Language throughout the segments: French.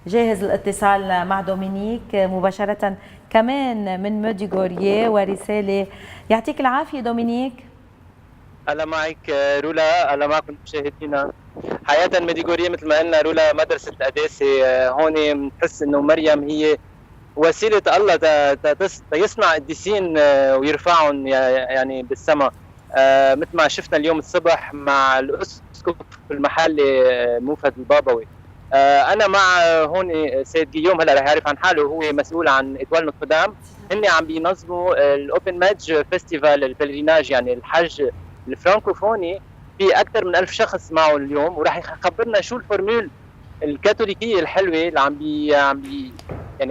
جاهز الاتصال مع دومينيك مباشرة كمان من مديغورية ورسالة. يعطيك العافية دومينيك. أهلا معك رولا، أهلا معكم مشاهدينا. حقيقة ميديغورية مثل ما قلنا رولا مدرسة القداسة. هون بنحس إنه مريم هي وسيلة الله يصنع قديسين ويرفعهم يعني بالسماء. مثل ما شفنا اليوم الصبح مع الأسقف المحلي موفد البابوي. أنا مع هون سيد جيوم هلا رح يعرف عن حاله، هو مسؤول عن إطوال نوتردام. هن عم بينظموا الأوبن ماج فيستيفال البلريناج، يعني الحج الفرانكوفوني. في أكثر من 1000 شخص معه اليوم، وراح يخبرنا شو الفورمول الكاثوليكية الحلوة اللي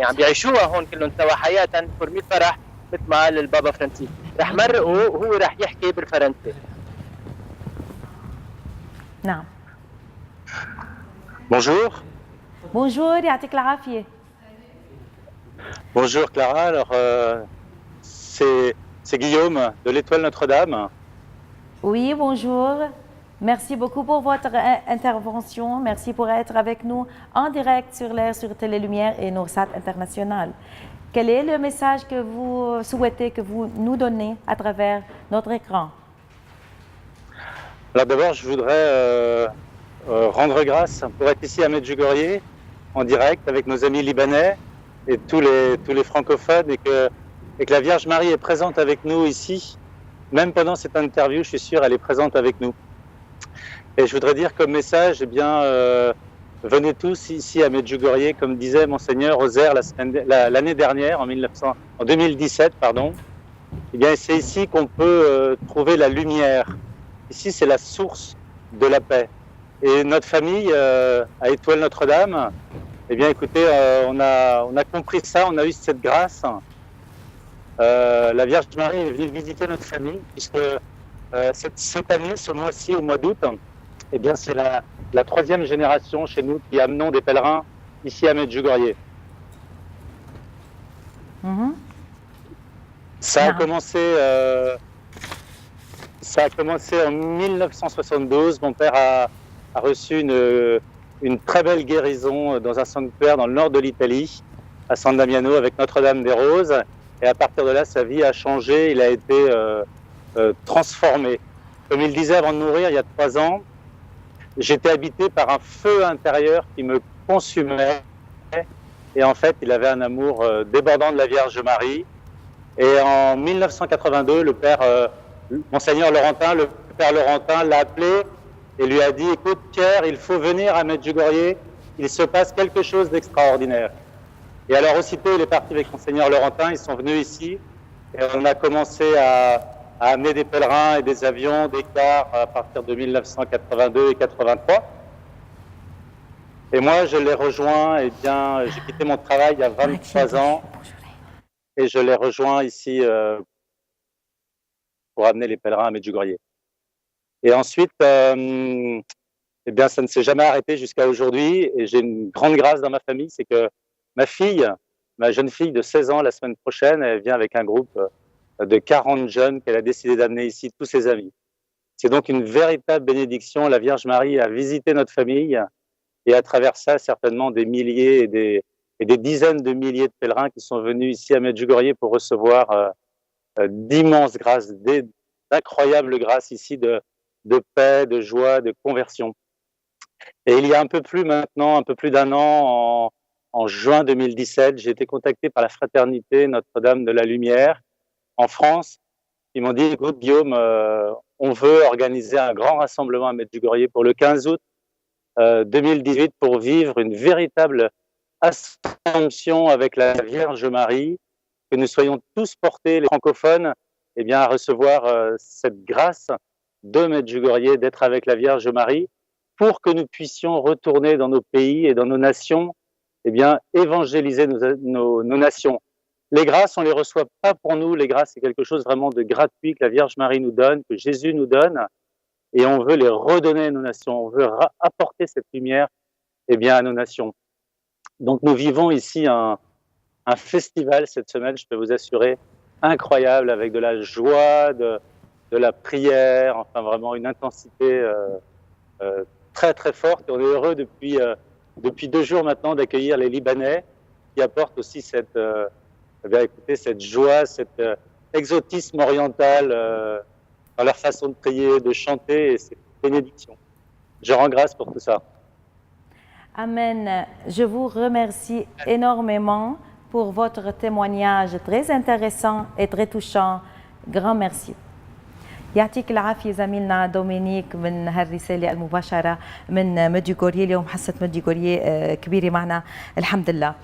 عم بيعيشوها هون كلهم سوا. حقيقة فورمول فرح مثل ما قال البابا فرانسيس. رح مرقه وهو رح يحكي بالفرنسي. نعم. Bonjour. بونجور يعطيك العافية. Bonjour Clara. Alors, c'est Guillaume de l'Étoile Notre-Dame. Oui, bonjour. Merci beaucoup pour votre intervention. Merci pour être avec nous en direct sur l'air, sur Télé Lumière et Noursat International. Quel est le message que vous souhaitez que vous nous donnez à travers notre écran? Alors d'abord, je voudrais rendre grâce pour être ici à Medjugorje en direct avec nos amis libanais et tous les francophones, et que la Vierge Marie est présente avec nous ici. Même pendant cette interview, je suis sûr, elle est présente avec nous. Et je voudrais dire comme message, eh bien, venez tous ici à Medjugorje, comme disait Monseigneur Ozer l'année dernière, en 2017, pardon. Eh bien, c'est ici qu'on peut trouver la lumière. Ici, c'est la source de la paix. Et notre famille, à Étoile Notre-Dame, eh bien, écoutez, on a compris ça, on a eu cette grâce. La Vierge Marie est venue visiter notre famille, puisque cette année, ce mois-ci, au mois d'août, eh bien, c'est la troisième génération chez nous qui amenons des pèlerins ici à Medjugorje. Ça a commencé en 1972. Mon père a reçu une très belle guérison dans un sanctuaire dans le nord de l'Italie, à San Damiano, avec Notre-Dame des Roses. Et à partir de là, sa vie a changé, il a été transformé. Comme il disait avant de mourir, il y a 3 ans, j'étais habité par un feu intérieur qui me consumait. Et en fait, il avait un amour débordant de la Vierge Marie. Et en 1982, le père, Monseigneur Laurentin, le père Laurentin l'a appelé et lui a dit « Écoute Pierre, il faut venir à Medjugorje, il se passe quelque chose d'extraordinaire ». Et alors aussitôt, il est parti avec Monseigneur Laurentin, ils sont venus ici et on a commencé à amener des pèlerins et des avions, des cars à partir de 1982 et 83. Et moi, je l'ai rejoint, eh bien, j'ai quitté mon travail il y a 23 ans et je l'ai rejoint ici pour amener les pèlerins à Medjugorje. Et ensuite, eh bien, ça ne s'est jamais arrêté jusqu'à aujourd'hui. Et j'ai une grande grâce dans ma famille, c'est que ma jeune fille de 16 ans, la semaine prochaine, elle vient avec un groupe de 40 jeunes qu'elle a décidé d'amener ici, tous ses amis. C'est donc une véritable bénédiction. La Vierge Marie a visité notre famille et à travers ça, certainement des milliers et des dizaines de milliers de pèlerins qui sont venus ici à Medjugorje pour recevoir d'immenses grâces, d'incroyables grâces ici de paix, de joie, de conversion. Et il y a un peu plus d'un an, en juin 2017, j'ai été contacté par la Fraternité Notre-Dame de la Lumière en France. Ils m'ont dit, écoute Guillaume, on veut organiser un grand rassemblement à Medjugorje pour le 15 août 2018 pour vivre une véritable assomption avec la Vierge Marie, que nous soyons tous portés, les francophones, eh bien, à recevoir cette grâce de Medjugorje, d'être avec la Vierge Marie, pour que nous puissions retourner dans nos pays et dans nos nations, eh bien, évangéliser nos nations. Les grâces, on les reçoit pas pour nous. Les grâces, c'est quelque chose vraiment de gratuit que la Vierge Marie nous donne, que Jésus nous donne, et on veut les redonner à nos nations. On veut apporter cette lumière, eh bien, à nos nations. Donc, nous vivons ici un festival cette semaine, je peux vous assurer, incroyable, avec de la joie, de la prière, enfin vraiment une intensité très très forte. Et on est heureux depuis depuis 2 jours maintenant d'accueillir les Libanais qui apportent aussi cette, écoutez, cette joie, cet exotisme oriental dans leur façon de prier, de chanter, et c'est une bénédiction. Je rends grâce pour tout ça. Amen. Je vous remercie énormément pour votre témoignage très intéressant et très touchant. Grand merci. يعطيك العافية زميلنا دومينيك من هالرسالة المباشرة من مديغورية. اليوم حصة مديغورية كبيرة معنا الحمد لله.